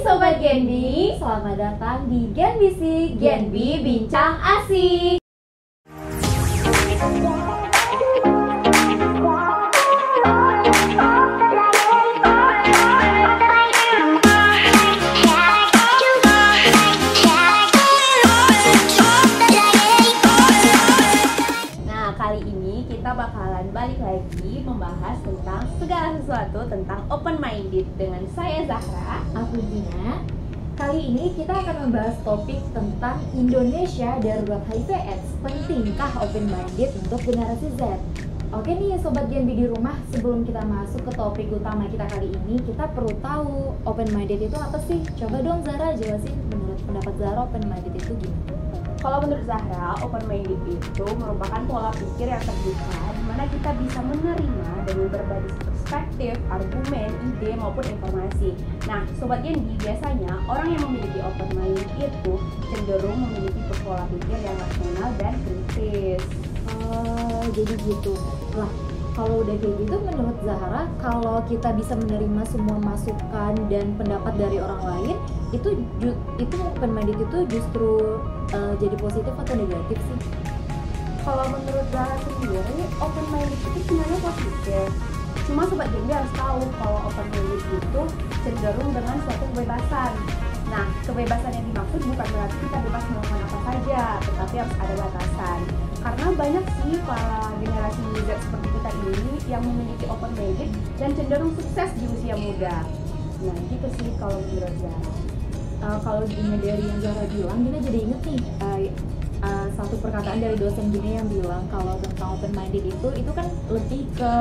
Sobat Genbi, selamat datang di Genbisi, Genbi Bincang Asik. Nah, kali ini kita bakalan balik lagi membahas tentang segala sesuatu tentang open minded dengan saya Zahra. Aku Dina. Kali ini kita akan membahas topik tentang Indonesia darurat HIV/AIDS. Pentingkah open minded untuk generasi Z? Oke nih Sobat Genbi di rumah, sebelum kita masuk ke topik utama kita kali ini, kita perlu tahu open minded itu apa sih? Coba dong Zahra jelasin menurut pendapat Zahra open minded itu gimana? Kalau menurut Zahra, open minded itu merupakan pola pikir yang terbuka di mana kita bisa menerima dengan berbagai perspektif, argumen, ide maupun informasi. Nah, Sobat Genbi, biasanya orang yang memiliki open minded itu cenderung memiliki pola pikir yang rasional dan kritis. Jadi gitu. Lah, kalau udah kayak gitu menurut Zahra, kalau kita bisa menerima semua masukan dan pendapat dari orang lain, itu open minded itu justru jadi positif atau negatif sih? Kalau menurut Zahra sendiri, open minded itu sebenarnya positif. Cuma Sobat Genbi harus tahu kalau open minded itu cenderung dengan suatu kebebasan. Nah, kebebasan yang dimaksud bukan berarti kita bebas melakukan apa saja, tetapi harus ada batasan. Karena banyak sih para generasi Z seperti kita ini yang memiliki open minded dan cenderung sukses di usia muda. Nah, gitu sih kalau menurut Zahra. Kalau Gina dari yang Zahra bilang, Gina jadi inget nih satu perkataan dari dosen Gina yang bilang kalau tentang open minded itu kan lebih ke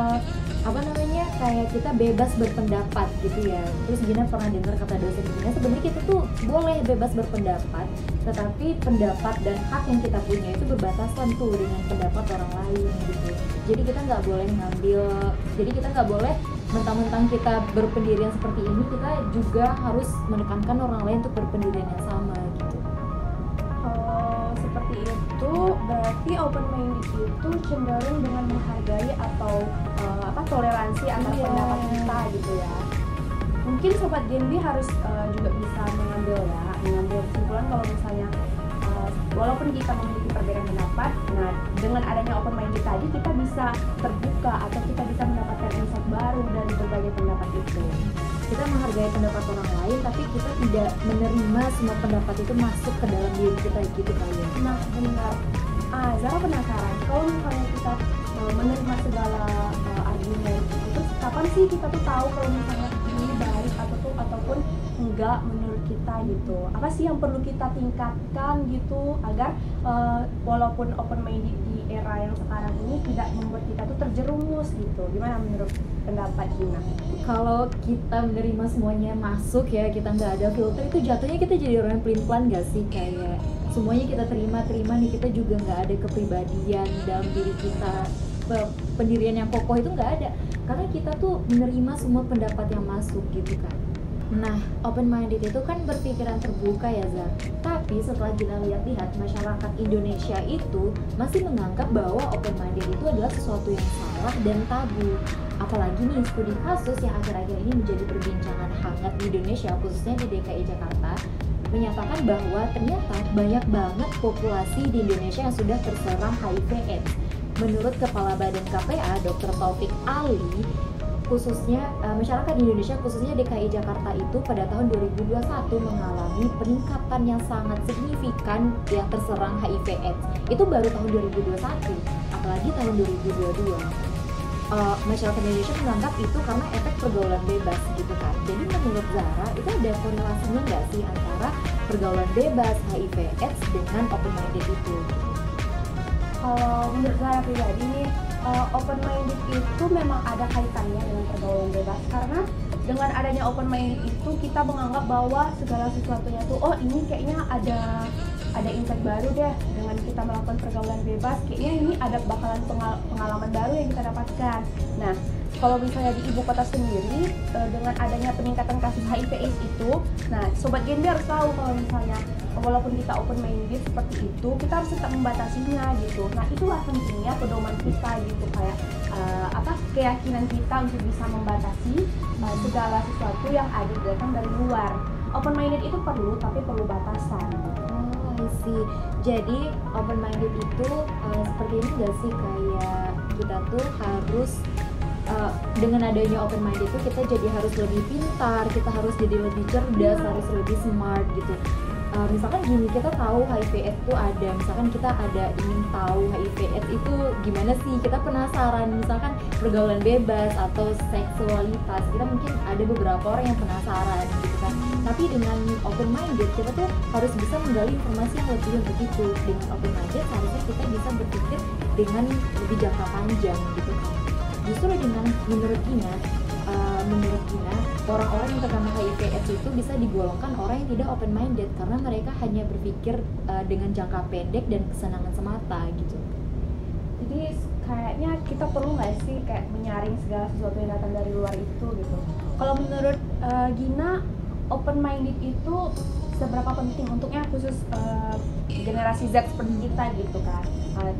kayak kita bebas berpendapat gitu ya. Terus Gina pernah dengar kata dosen Gina, sebenarnya kita tuh boleh bebas berpendapat, tetapi pendapat dan hak yang kita punya itu berbatasan tuh dengan pendapat orang lain gitu. Jadi kita nggak boleh mentang-mentang kita berpendirian seperti ini, kita juga harus menekankan orang lain untuk berpendirian yang sama gitu. Seperti itu berarti open minded itu cenderung dengan menghargai atau toleransi antar pendapat kita gitu ya. Mungkin Sobat Genbi harus juga bisa mengambil kesimpulan kalau misalnya walaupun kita memiliki perbedaan pendapat, nah dengan adanya open minded tadi kita bisa terbuka atau kita bisa mendapatkan insight baru dari berbagai pendapat itu. Kita menghargai pendapat orang lain, tapi kita tidak menerima semua pendapat itu masuk ke dalam diri kita gitu kali ya. Nah benar. Zara penasaran, kalau misalnya kita menerima segala argumen, terus kapan sih kita tuh tahu kalau misalnya ini baik ataupun enggak menurut kita gitu? Apa sih yang perlu kita tingkatkan gitu agar walaupun open minded di era yang sekarang ini tidak membuat kita tuh terjerumus gitu? Gimana menurut pendapat Gina? Kalau kita menerima semuanya masuk ya, kita nggak ada filter, itu jatuhnya kita jadi orang yang pelin-pelan nggak sih? Kayak semuanya kita terima nih, kita juga nggak ada kepribadian dalam diri kita, pendirian yang kokoh itu nggak ada, karena kita tuh menerima semua pendapat yang masuk gitu kan. Nah, open minded itu kan berpikiran terbuka ya Zah. Tapi setelah kita lihat-lihat, masyarakat Indonesia itu masih menganggap bahwa open minded itu adalah sesuatu yang salah dan tabu. Apalagi nih studi kasus yang akhir-akhir ini menjadi perbincangan hangat di Indonesia, khususnya di DKI Jakarta, menyatakan bahwa ternyata banyak banget populasi di Indonesia yang sudah terserang HIV/AIDS. Menurut Kepala Badan KPA, Dr. Taufik Ali, khususnya masyarakat di Indonesia, khususnya DKI Jakarta itu pada tahun 2021 mengalami peningkatan yang sangat signifikan yang terserang HIV/AIDS. Itu baru tahun 2021, apalagi tahun 2022. Masyarakat Indonesia menganggap itu karena efek pergaulan bebas gitu kan. Jadi menurut Zahra, itu ada korelasinya nggak sih antara pergaulan bebas, HIV/AIDS dengan open minded itu? Kalau menurut Zahra pribadi nih, open minded itu memang ada kaitannya dengan pergaulan bebas, karena dengan adanya open minded itu kita menganggap bahwa segala sesuatunya tuh ini kayaknya ada insight baru deh dengan kita melakukan pergaulan bebas, kayaknya ini ada bakalan pengalaman baru yang kita dapatkan. Nah, kalau misalnya di ibu kota sendiri dengan adanya peningkatan kasus HIV/AIDS itu, nah Sobat Genbi harus tahu kalau misalnya walaupun kita open minded seperti itu, kita harus tetap membatasinya gitu. Nah, itulah pentingnya pedoman kita gitu, kayak keyakinan kita untuk bisa membatasi segala sesuatu yang ada datang dari luar. open minded itu perlu, tapi perlu batasan. Oh, I see. Jadi open minded itu seperti ini gak sih, kayak kita tuh harus dengan adanya open minded itu kita jadi harus lebih pintar, kita harus jadi lebih cerdas, harus lebih smart gitu. Misalkan gini, kita tahu HIV/AIDS itu ada, misalkan kita ada ingin tahu HIV/AIDS itu gimana sih, kita penasaran, misalkan pergaulan bebas atau seksualitas, kita mungkin ada beberapa orang yang penasaran gitu kan. Tapi dengan open minded kita tuh harus bisa menggali informasi yang lebih untuk itu. Dengan open minded harusnya kita bisa berpikir dengan lebih jangka panjang gitu kan. Justru dengan menurut Gina orang-orang yang terkena HIV/AIDS itu bisa digolongkan orang yang tidak open minded karena mereka hanya berpikir dengan jangka pendek dan kesenangan semata gitu. Jadi kayaknya kita perlu nggak sih kayak menyaring segala sesuatu yang datang dari luar itu gitu. Kalau menurut Gina, open minded itu seberapa penting untuknya khusus generasi Z seperti kita gitu kan?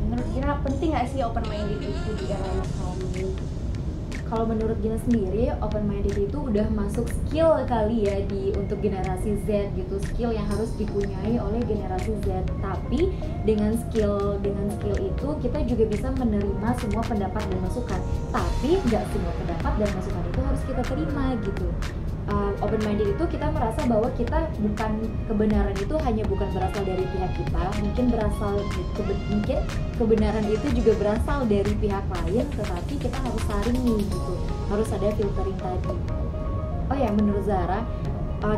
Menurut Gina penting nggak sih open minded itu di era yang sekarang ini? Kalau menurut Gina sendiri, open minded itu udah masuk skill kali ya untuk generasi Z gitu, skill yang harus dipunyai oleh generasi Z. Tapi dengan skill itu kita juga bisa menerima semua pendapat dan masukan. Tapi nggak semua pendapat dan masukan itu harus kita terima gitu. Open minded itu kita merasa bahwa kita kebenaran itu hanya bukan berasal dari pihak kita, mungkin kebenaran itu juga berasal dari pihak lain, tetapi kita harus saring nih gitu, harus ada filtering tadi. Oh ya, menurut Zara,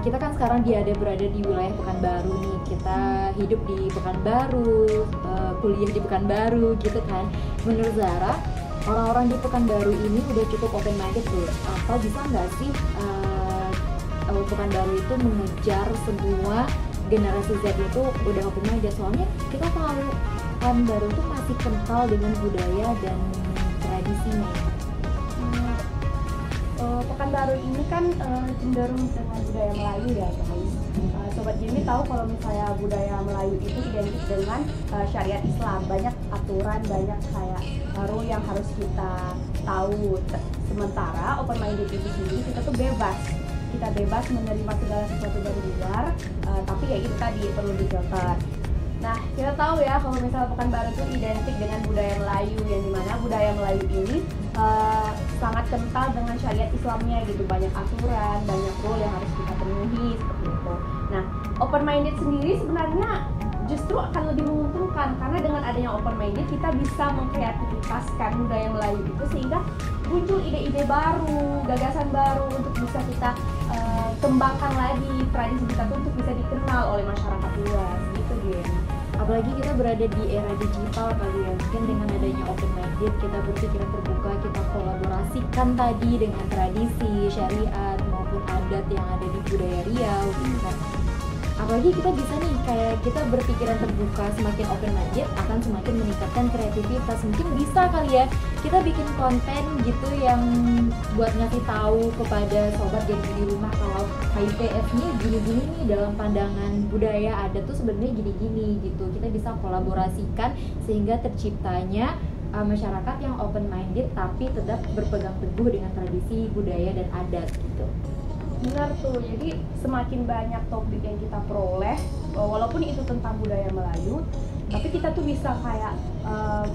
kita kan sekarang berada di wilayah Pekanbaru nih, kita hidup di Pekanbaru, kuliah di Pekanbaru gitu kan. Menurut Zara, orang-orang di Pekanbaru ini udah cukup open minded tuh, atau bisa nggak sih Pekanbaru itu mengejar semua generasi Z itu udah open minded? Soalnya kita tahu Pekanbaru itu masih kental dengan budaya dan tradisinya. Pekanbaru ini kan cenderung dengan budaya Melayu ya guys. Sobat Jimmy tahu kalau misalnya budaya Melayu itu identik dengan syariat Islam, banyak aturan, banyak kayak rule yang harus kita tahu. Sementara open minded itu sendiri kita tuh kita bebas menerima segala sesuatu dari luar, tapi ya itu tadi perlu dijaga. Nah, kita tahu ya kalau misalnya Pekanbaru itu identik dengan budaya Melayu, yang dimana budaya Melayu ini sangat kental dengan syariat Islamnya gitu, banyak aturan, banyak rule yang harus kita penuhi seperti itu. Nah, open minded sendiri sebenarnya justru akan lebih menguntungkan karena dengan adanya open minded kita bisa mengkreativitaskan budaya Melayu itu sehingga muncul ide-ide baru, gagasan baru untuk bisa kita kembangkan lagi tradisi kita tuh untuk bisa dikenal oleh masyarakat luas gitu Gen. Apalagi kita berada di era digital kali ya, mungkin dengan adanya open minded kita berpikiran terbuka, kita kolaborasikan tadi dengan tradisi, syariat maupun adat yang ada di budaya Riau gitu kan. Apalagi kita bisa nih, kayak kita berpikiran terbuka, semakin open minded akan semakin meningkatkan kreativitas. Mungkin bisa kali ya kita bikin konten gitu yang buat ngasih tahu kepada sobat jadi di rumah kalau HIV/AIDS nih gini-gini nih dalam pandangan budaya adat tuh sebenarnya gini-gini gitu. Kita bisa kolaborasikan sehingga terciptanya masyarakat yang open minded tapi tetap berpegang teguh dengan tradisi, budaya dan adat gitu. Benar tuh, jadi semakin banyak topik yang kita peroleh, walaupun itu tentang budaya Melayu, tapi kita tuh bisa kayak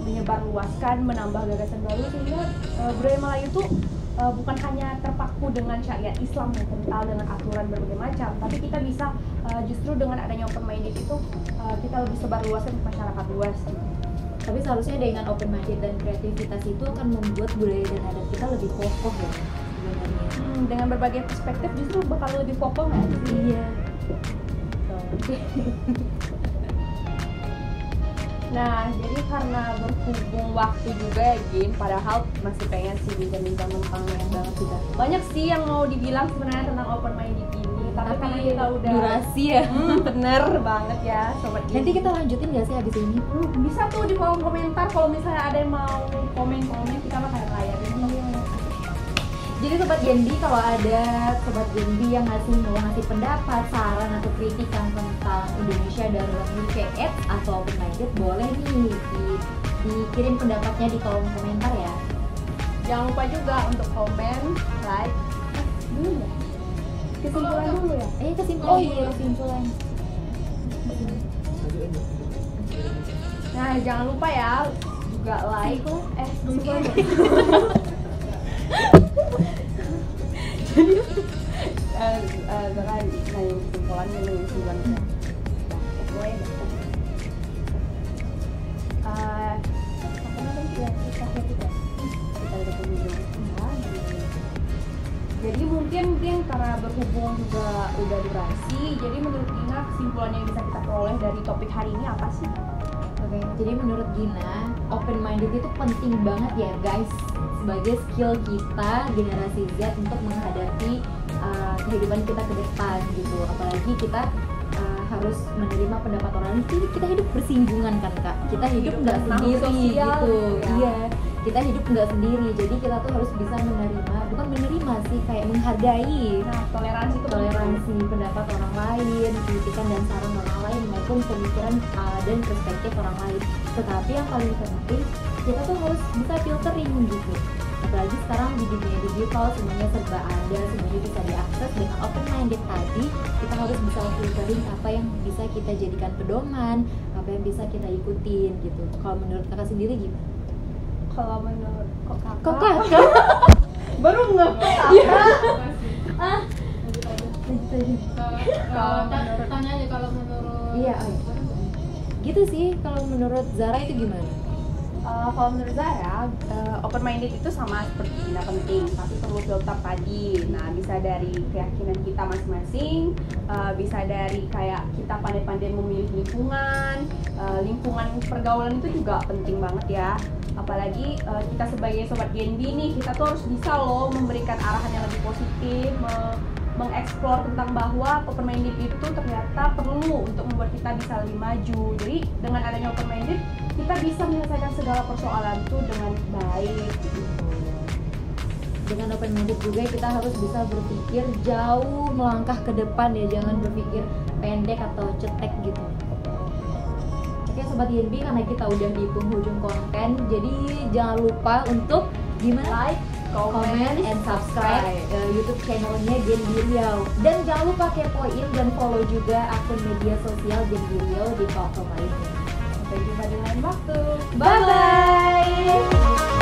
menyebarluaskan, menambah gagasan baru sehingga budaya Melayu tuh bukan hanya terpaku dengan syariat Islam yang kental dengan aturan berbagai macam, tapi kita bisa justru dengan adanya open minded itu kita lebih sebarluaskan ke masyarakat luas. Tapi seharusnya dengan open minded dan kreativitas itu akan membuat budaya dan adat kita lebih kokoh ya sebenarnya. Dengan berbagai perspektif justru bakal lebih kokoh nggak sih? Iya. Nah, jadi karena berhubung waktu juga ya Jim, padahal masih pengen sih bincang-bincang tentang yang banget juga. Banyak sih yang mau dibilang sebenarnya tentang open minded ini, tapi karena kita udah durasi ya. Bener banget ya Sobat Jim. Nanti kita lanjutin nggak sih habis ini? Bisa tuh di kolom komentar kalau misalnya ada yang mau komen-komen, kita bakal layarin. Jadi Sobat Gendi, kalau ada Sobat Gendi yang mau ngasih pendapat, saran atau kritikan tentang Indonesia dalam HIV/AIDS atau open minded, boleh nih dikirim pendapatnya di kolom komentar ya. Jangan lupa juga untuk komen, like, dulu ya. Kesimpulan dulu ya. Kesimpulan. Oh iya, kesimpulan. Nah, jangan lupa ya juga like. Kesimpulan. Jadi Zara nanya kesimpulannya nih, kesimpulannya. Boleh. Apa namanya ya? Kita udah penghujung. Jadi mungkin karena berhubung juga udah durasi, jadi menurut Gina kesimpulan yang bisa kita peroleh dari topik hari ini apa sih? Oke, jadi menurut Gina, open minded itu penting banget ya guys, sebagai skill kita generasi Z untuk menghadapi kehidupan kita ke depan gitu. Apalagi kita harus menerima pendapat orang lain. Kita hidup bersinggungan kan Kak, kita hidup nggak sendiri sosial, gitu ya. Iya, kita hidup nggak sendiri, jadi kita tuh harus bisa menerima, bukan menerima sih, kayak menghargai. Nah, toleransi itu Toleransi pendapat orang lain, kritikan dan saran orang lain maupun pemikiran dan perspektif orang lain. Tetapi yang paling penting, kita tuh harus bisa filtering gitu. Apalagi sekarang di dunia digital semuanya serba ada, semuanya bisa diakses. Dengan open minded tadi, kita harus bisa filtering apa yang bisa kita jadikan pedoman, apa yang bisa kita ikutin gitu. Kalau menurut kakak sendiri gimana? Kalau menurut Kakak? baru nggak Kalau tanya aja kalau menurut Iya, gitu sih. Kalau menurut Zara itu gimana? kalau menurut Zara, open minded itu sama seperti Gina penting, tapi perlu filter tadi. Nah, bisa dari keyakinan kita masing-masing, bisa dari kayak kita pandai-pandai memilih lingkungan pergaulan itu juga penting banget ya. Apalagi kita sebagai sobat Gen B nih, kita tuh harus bisa loh memberikan arahan yang lebih positif, mengeksplor tentang bahwa open minded itu ternyata perlu untuk membuat kita bisa lebih maju. Jadi dengan adanya open minded, kita bisa menyelesaikan segala persoalan itu dengan baik gitu. Dengan open minded juga kita harus bisa berpikir jauh melangkah ke depan ya, jangan berpikir pendek atau cetek gitu. Oke Sobat YNB, karena kita udah di penghujung konten, jadi jangan lupa untuk gimana? Like, comment, and subscribe YouTube channelnya Gen B Riau. Dan jangan lupa kepoin dan follow juga akun media sosial Gen B Riau di platform lainnya. Sampai jumpa di lain waktu. Bye bye.